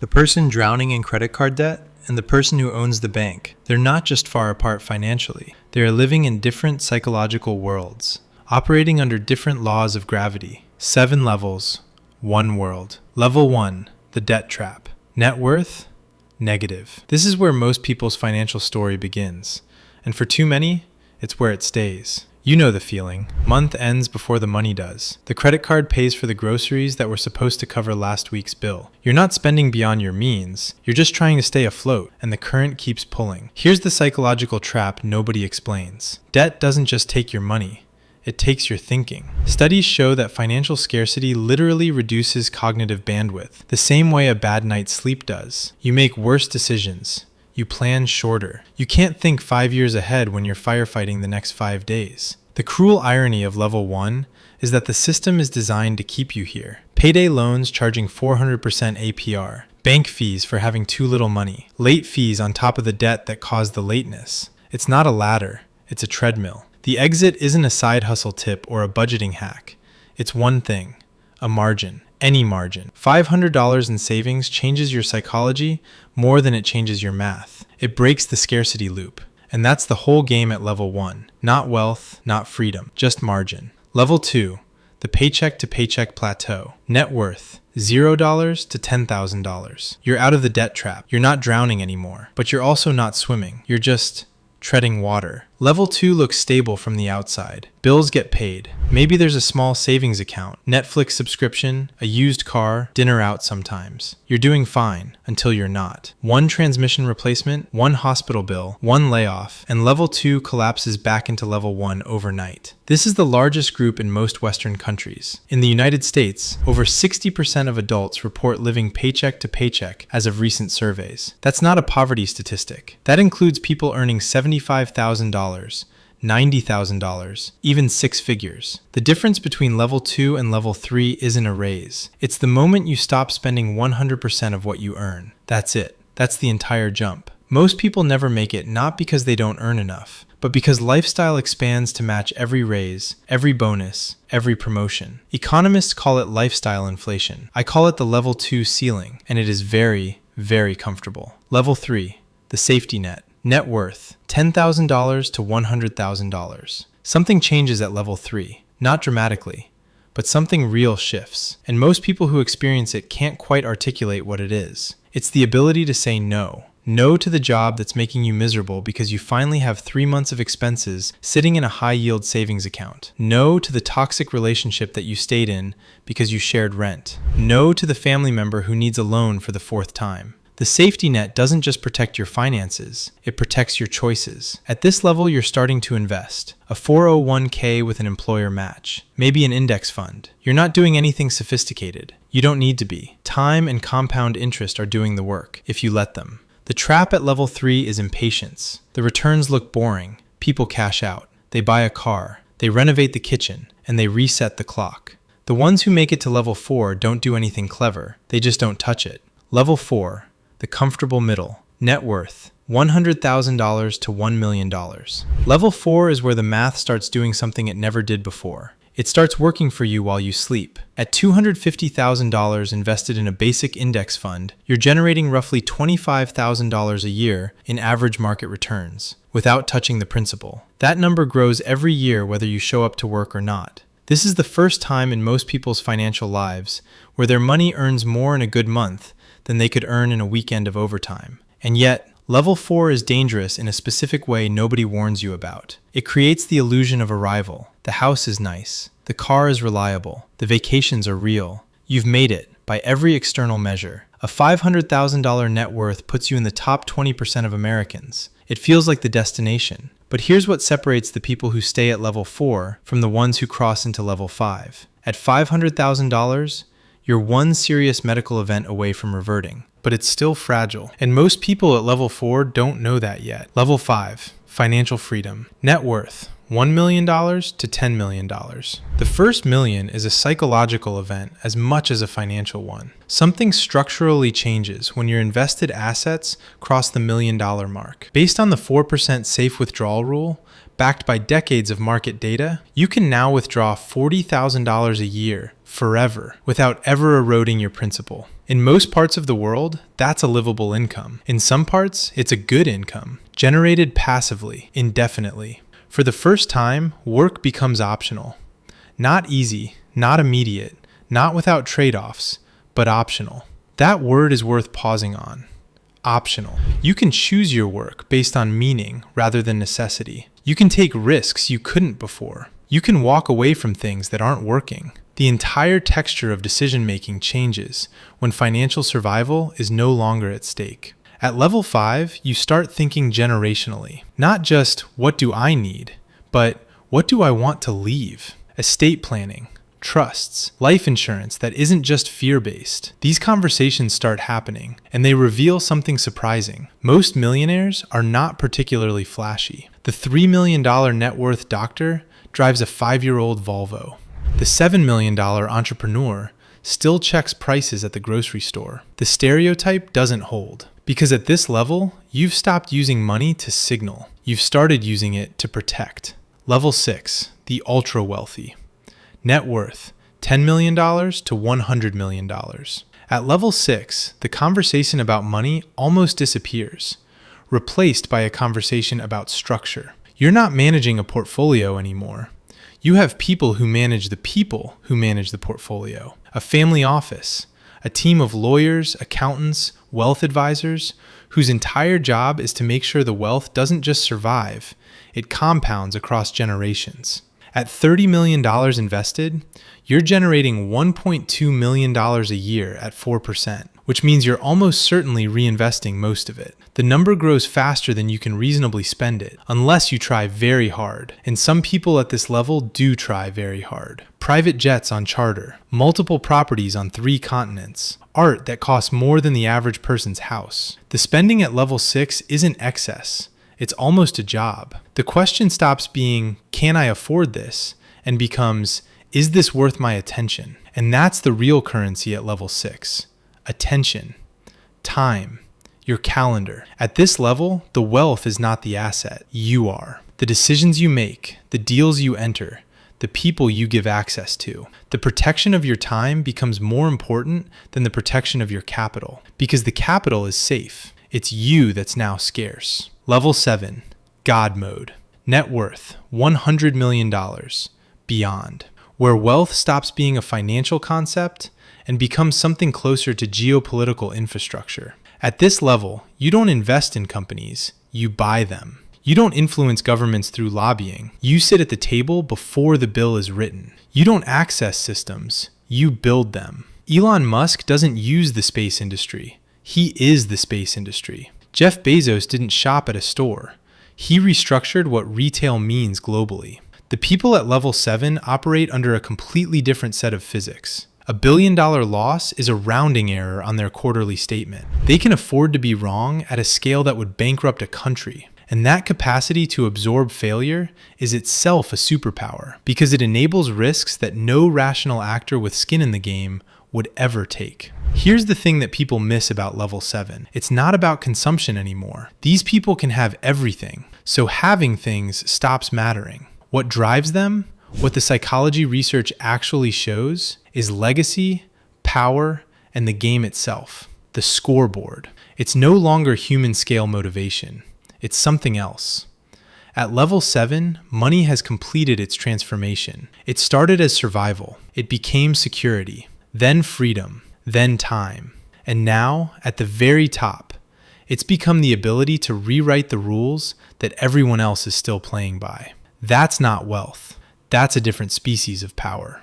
The person drowning in credit card debt and the person who owns the bank, they're not just far apart financially. They are living in different psychological worlds, operating under different laws of gravity. 7 levels, 1 world. Level 1, the debt trap. Net worth, negative. This is where most people's financial story begins. And for too many, it's where it stays. You know the feeling. Month ends before the money does. The credit card pays for the groceries that were supposed to cover last week's bill. You're not spending beyond your means. You're just trying to stay afloat, and the current keeps pulling. Here's the psychological trap nobody explains. Debt doesn't just take your money. It takes your thinking. Studies show that financial scarcity literally reduces cognitive bandwidth, the same way a bad night's sleep does. You make worse decisions. You plan shorter. You can't think 5 years ahead when you're firefighting the next 5 days. The cruel irony of level 1 is that the system is designed to keep you here. Payday loans charging 400% APR, bank fees for having too little money, late fees on top of the debt that caused the lateness. It's not a ladder, it's a treadmill. The exit isn't a side hustle tip or a budgeting hack. It's one thing, a margin. Any margin. $500 in savings changes your psychology more than it changes your math. It breaks the scarcity loop. And that's the whole game at level 1. Not wealth, not freedom, just margin. Level 2, the paycheck-to-paycheck plateau. Net worth, $0 to $10,000. You're out of the debt trap. You're not drowning anymore, but you're also not swimming. You're just treading water. Level 2 looks stable from the outside. Bills get paid. Maybe there's a small savings account, Netflix subscription, a used car, dinner out sometimes. You're doing fine until you're not. 1 transmission replacement, 1 hospital bill, 1 layoff, and level 2 collapses back into level 1 overnight. This is the largest group in most Western countries. In the United States, over 60% of adults report living paycheck to paycheck as of recent surveys. That's not a poverty statistic. That includes people earning $75,000, $90,000, even 6 figures. The difference between level 2 and level 3 isn't a raise. It's the moment you stop spending 100% of what you earn. That's it. That's the entire jump. Most people never make it not because they don't earn enough, but because lifestyle expands to match every raise, every bonus, every promotion. Economists call it lifestyle inflation. I call it the level 2 ceiling, and it is very, very comfortable. Level 3, the safety net. Net worth, $10,000 to $100,000. Something changes at level 3, not dramatically, but something real shifts, and most people who experience it can't quite articulate what it is. It's the ability to say no. No to the job that's making you miserable because you finally have 3 months of expenses sitting in a high-yield savings account. No to the toxic relationship that you stayed in because you shared rent. No to the family member who needs a loan for the 4th time. The safety net doesn't just protect your finances, it protects your choices. At this level, you're starting to invest. A 401k with an employer match, maybe an index fund. You're not doing anything sophisticated. You don't need to be. Time and compound interest are doing the work, if you let them. The trap at level 3 is impatience. The returns look boring. People cash out. They buy a car. They renovate the kitchen, and they reset the clock. The ones who make it to level 4 don't do anything clever. They just don't touch it. Level 4. The comfortable middle. Net worth, $100,000 to $1 million. Level 4 is where the math starts doing something it never did before. It starts working for you while you sleep. At $250,000 invested in a basic index fund, you're generating roughly $25,000 a year in average market returns, without touching the principal. That number grows every year whether you show up to work or not. This is the first time in most people's financial lives where their money earns more in a good month than they could earn in a weekend of overtime. And yet, level 4 is dangerous in a specific way nobody warns you about. It creates the illusion of arrival. The house is nice. The car is reliable. The vacations are real. You've made it, by every external measure. A $500,000 net worth puts you in the top 20% of Americans. It feels like the destination. But here's what separates the people who stay at level 4 from the ones who cross into level 5. At $500,000, you're one serious medical event away from reverting, but it's still fragile. And most people at level 4 don't know that yet. Level 5, financial freedom. Net worth, $1 million to $10 million. The first million is a psychological event as much as a financial one. Something structurally changes when your invested assets cross the $1 million mark. Based on the 4% safe withdrawal rule, backed by decades of market data, you can now withdraw $40,000 a year forever without ever eroding your principal. In most parts of the world, that's a livable income. In some parts, it's a good income, generated passively, indefinitely. For the first time, work becomes optional. Not easy, not immediate, not without trade-offs, but optional. That word is worth pausing on. Optional. You can choose your work based on meaning rather than necessity. You can take risks you couldn't before. You can walk away from things that aren't working. The entire texture of decision-making changes when financial survival is no longer at stake. At level 5, you start thinking generationally. Not just, what do I need, but what do I want to leave? Estate planning, trusts, life insurance that isn't just fear-based. These conversations start happening, and they reveal something surprising. Most millionaires are not particularly flashy. The $3 million net worth doctor drives a 5-year-old Volvo. The $7 million entrepreneur still checks prices at the grocery store. The stereotype doesn't hold, because at this level, you've stopped using money to signal. You've started using it to protect. Level 6, the ultra wealthy. Net worth, $10 million to $100 million. At level 6, the conversation about money almost disappears, replaced by a conversation about structure. You're not managing a portfolio anymore. You have people who manage the people who manage the portfolio. A family office, a team of lawyers, accountants, wealth advisors, whose entire job is to make sure the wealth doesn't just survive, it compounds across generations. At $30 million invested, you're generating $1.2 million a year at 4%, which means you're almost certainly reinvesting most of it. The number grows faster than you can reasonably spend it, unless you try very hard. And some people at this level do try very hard. Private jets on charter, multiple properties on 3 continents, art that costs more than the average person's house. The spending at level 6 isn't excess. It's almost a job. The question stops being, can I afford this? And becomes, is this worth my attention? And that's the real currency at level 6. Attention, time, your calendar. At this level, the wealth is not the asset. You are. The decisions you make, the deals you enter, the people you give access to. The protection of your time becomes more important than the protection of your capital, because the capital is safe. It's you that's now scarce. Level 7, God mode. Net worth, $100 million. Beyond. Where wealth stops being a financial concept and becomes something closer to geopolitical infrastructure. At this level, you don't invest in companies, you buy them. You don't influence governments through lobbying. You sit at the table before the bill is written. You don't access systems, you build them. Elon Musk doesn't use the space industry. He is the space industry. Jeff Bezos didn't shop at a store. He restructured what retail means globally. The people at level 7 operate under a completely different set of physics. A $1 billion loss is a rounding error on their quarterly statement. They can afford to be wrong at a scale that would bankrupt a country. And that capacity to absorb failure is itself a superpower, because it enables risks that no rational actor with skin in the game would ever take. Here's the thing that people miss about level 7. It's not about consumption anymore. These people can have everything, so having things stops mattering. What drives them, what the psychology research actually shows, is legacy, power, and the game itself, the scoreboard. It's no longer human scale motivation. It's something else. At level 7, money has completed its transformation. It started as survival. It became security, then freedom, then time. And now, at the very top, it's become the ability to rewrite the rules that everyone else is still playing by. That's not wealth. That's a different species of power.